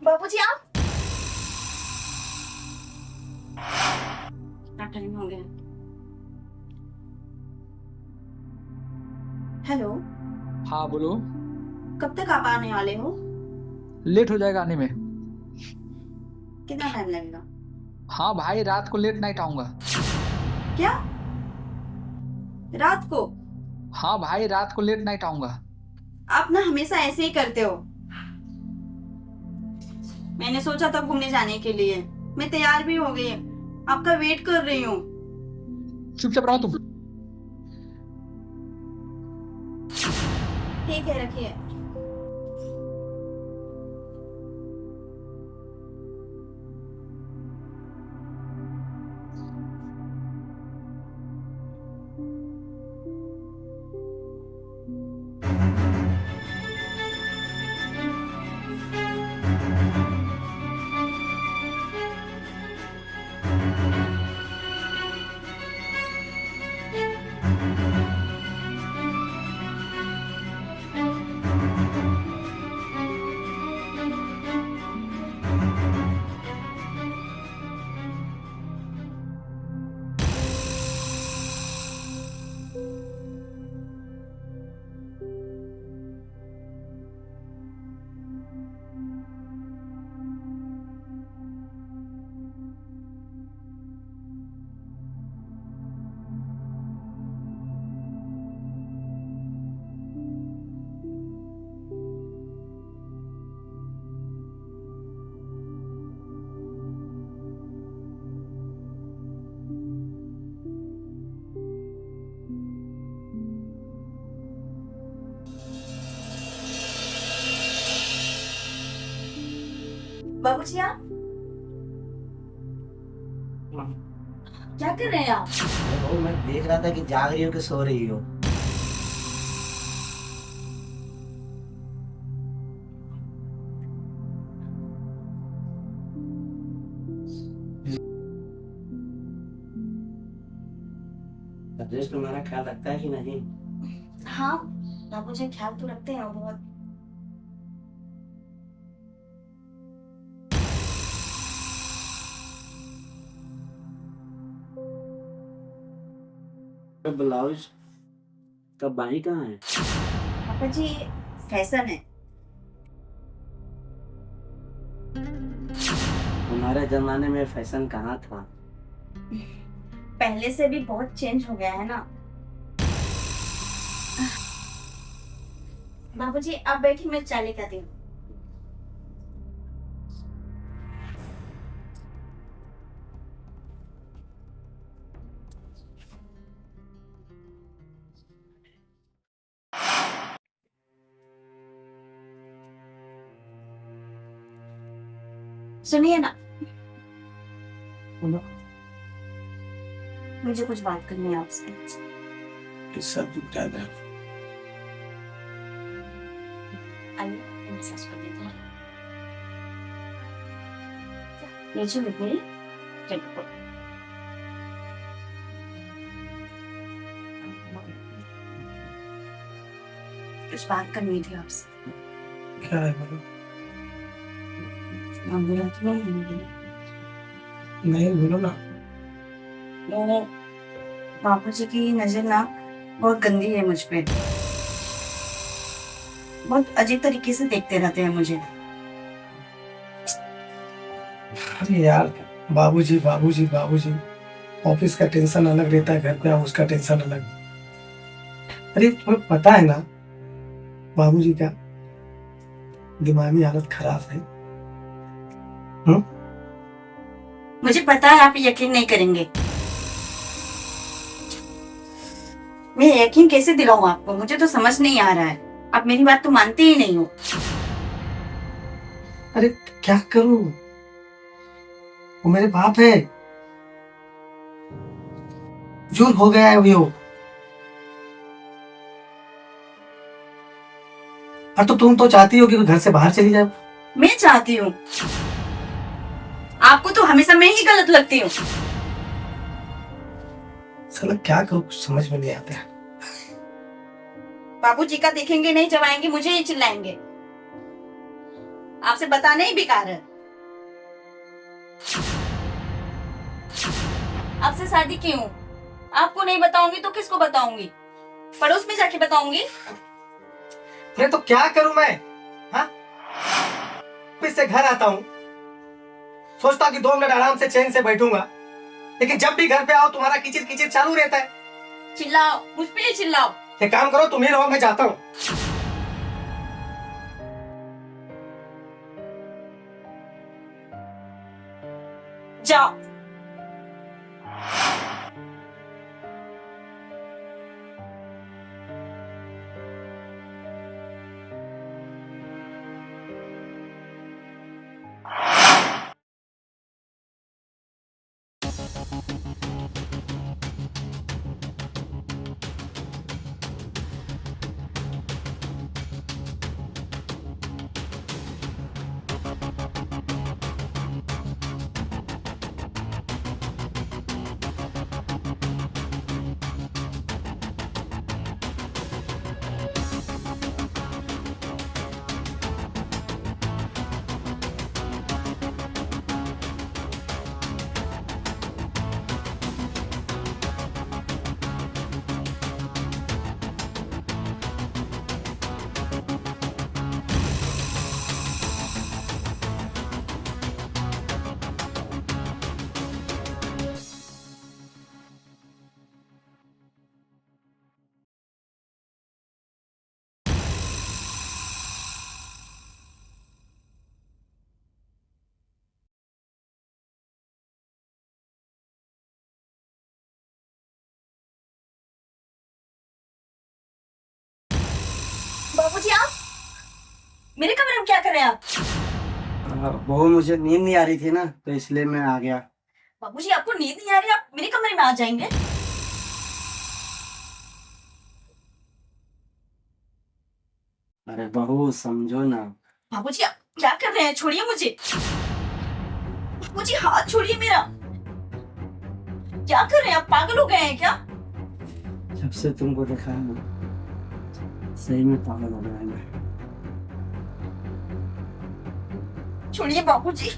बाबूजी आप क्या टाइम हो गया। हेलो, हाँ बोलो। कब तक आप आने वाले हो? लेट हो जाएगा आने में। कितना टाइम लगेगा? हाँ भाई, रात को लेट नाइट आऊंगा। क्या, रात को? हाँ भाई, रात को लेट नाइट आऊंगा। आप ना हमेशा ऐसे ही करते हो। मैंने सोचा था घूमने जाने के लिए, मैं तैयार भी हो गई, आपका वेट कर रही हूँ। चुपचाप रहो तुम। ठीक है, रखिए। बाबूजी आप क्या कर रहे हैं आप? वो मैं देख रहा था कि जाग रही हो कि सो रही हो। राजेश तुम्हारा ख्याल रखता है कि नहीं? हाँ, बाबूजी ख्याल तो रखते हैं बहुत। ब्लाउज का बाई कहाँ है? पापा जी, फैशन है। हमारे जमाने में फैशन कहाँ था। पहले से भी बहुत चेंज हो गया है ना। बाबूजी आप बैठिए, मैं चाय लेकर आती हूँ। सुनिए ना, बोलो। मुझे कुछ बात करनी है आपसे। सब ज्यादा आइए, मैं मसाज कर देती हूँ। नीचे लिखिए, टेबल पर। कुछ बात करनी थी आपसे। क्या है? बोलो। नहीं, बोलो ना। बाबूजी की नजर ना बहुत गंदी है मुझ पे। बहुत अजीब तरीके से देखते रहते हैं मुझे। अरे यार, बाबूजी बाबूजी बाबूजी, ऑफिस का टेंशन अलग रहता है, घर पे आओ उसका टेंशन अलग। अरे तुम्हें पता है ना, बाबूजी का दिमागी हालत खराब है। मुझे पता है आप यकीन नहीं करेंगे। मैं यकीन कैसे दिलाऊं आपको, मुझे तो समझ नहीं आ रहा है। आप मेरी बात तो मानते ही नहीं हो। अरे क्या करूं, वो मेरे बाप है, जुड़ हो गया है वो। और तो तुम तो चाहती हो कि घर से बाहर चली जाए। मैं चाहती हूँ, आपको तो हमेशा मैं ही गलत लगती हूँ। साला क्या करूं, कुछ समझ में नहीं आता है। बाबूजी का देखेंगे नहीं, जब आएंगे मुझे ही चिल्लाएंगे। आपसे बताना ही बेकार है। आपसे शादी की हूँ, आपको नहीं बताऊंगी तो किसको बताऊंगी? पड़ोस में जाके बताऊंगी। अरे तो क्या करूं मैं? हाँ, ऑफिस से घर आता हूँ, सोचता हूँ कि 2 मिनट आराम से चैन से बैठूंगा, लेकिन जब भी घर पे आओ तुम्हारा किचिर किचिर चालू रहता है। चिल्लाओ, मुझ पे ही चिल्लाओ। एक काम करो, तुम ही रहो, मैं जाता हूँ। जाओ। बाबूजी, आप मेरे कमरे में क्या कर रहे हैं आप? बहू मुझे नींद नहीं आ रही थी ना, तो इसलिए मैं आ गया। बाबूजी, आपको नींद नहीं आ रही, आप मेरे कमरे में आ जाएंगे? अरे बहू समझो ना। बाबूजी, आप क्या कर रहे हैं? छोड़िए मुझे। बाबूजी, हाथ छोड़िए मेरा। क्या कर रहे हैं आप? पागल हो गए हैं क्या? जब से तुमको देखा है ना, सही में पागल हो गया है मैं। छोड़िए बाबूजी।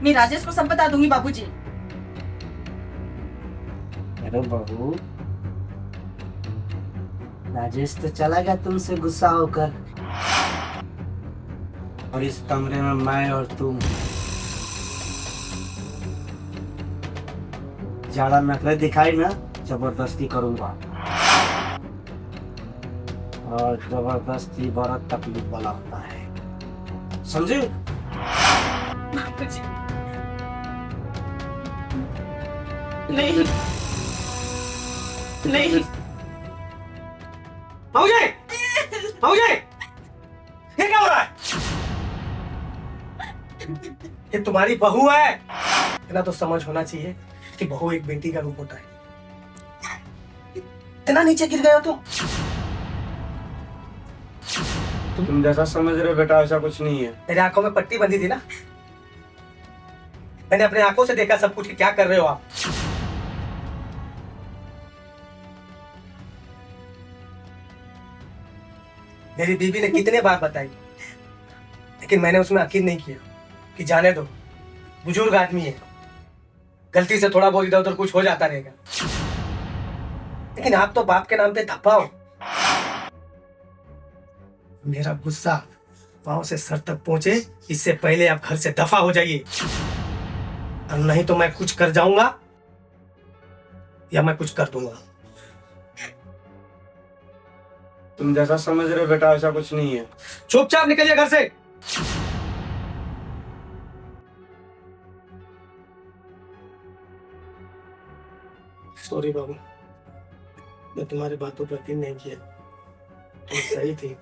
मैं राजेश को सब बता दूंगी बाबूजी। अरे बहू, राजेश तो चला गया तुमसे गुस्सा होकर, और इस कमरे में मैं और तुम ज्यादा नखरे दिखाई ना, जबरदस्ती करूंगा, और जबरदस्ती बड़ा तकलीफ वाला होता है, समझे? बाबूजी, नहीं नहीं। भाऊजी, भाऊजी, ये क्या हो रहा है? ये तुम्हारी बहू है। इतना तो समझ होना चाहिए कि बहू एक बेटी का रूप होता है। इतना नीचे गिर गए हो तुम। तुम जैसा समझ रहे हो बेटा, ऐसा कुछ नहीं है। मेरे आंखों में पट्टी बंधी थी ना, मैंने अपने आंखों से देखा सब कुछ कि क्या कर रहे हो आप। मेरी बीवी ने कितने बार बताई, लेकिन मैंने उसमें यकीन नहीं किया कि जाने दो, बुजुर्ग आदमी है, गलती से थोड़ा बहुत इधर उधर कुछ हो जाता रहेगा। लेकिन आप तो बाप के नाम पे धब्बा हो। मेरा गुस्सा पांव से सर तक पहुंचे, इससे पहले आप घर से दफा हो जाइए, और नहीं तो मैं कुछ कर जाऊंगा या मैं कुछ कर दूंगा। तुम जैसा समझ रहे हो बेटा, ऐसा कुछ नहीं है। चुपचाप निकलिए घर से। सॉरी बाबू, मैं तुम्हारी बातों पर यकीन नहीं किया, तुम सही थी।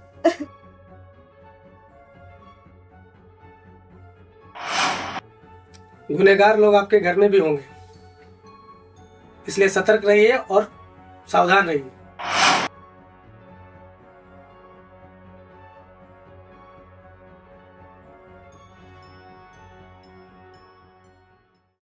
गुनहगार लोग आपके घर में भी होंगे, इसलिए सतर्क रहिए और सावधान रहिए।